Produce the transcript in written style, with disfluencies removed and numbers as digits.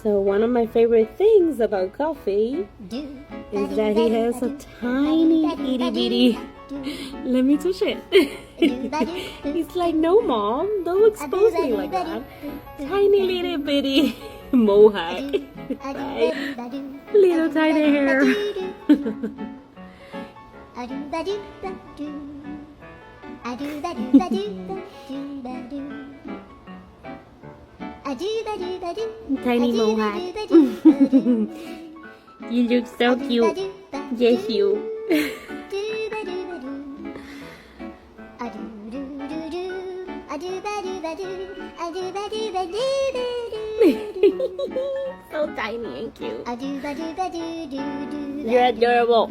So one of my favorite things about Coffee is that he has a tiny itty bitty. Let me touch it. He's like, no, Mom, don't expose me like that. Tiny little bitty Mohawk. Right? Little tiny hair. Tiny Mohawk. You look so cute. Yes, you. So tiny and cute. You're adorable.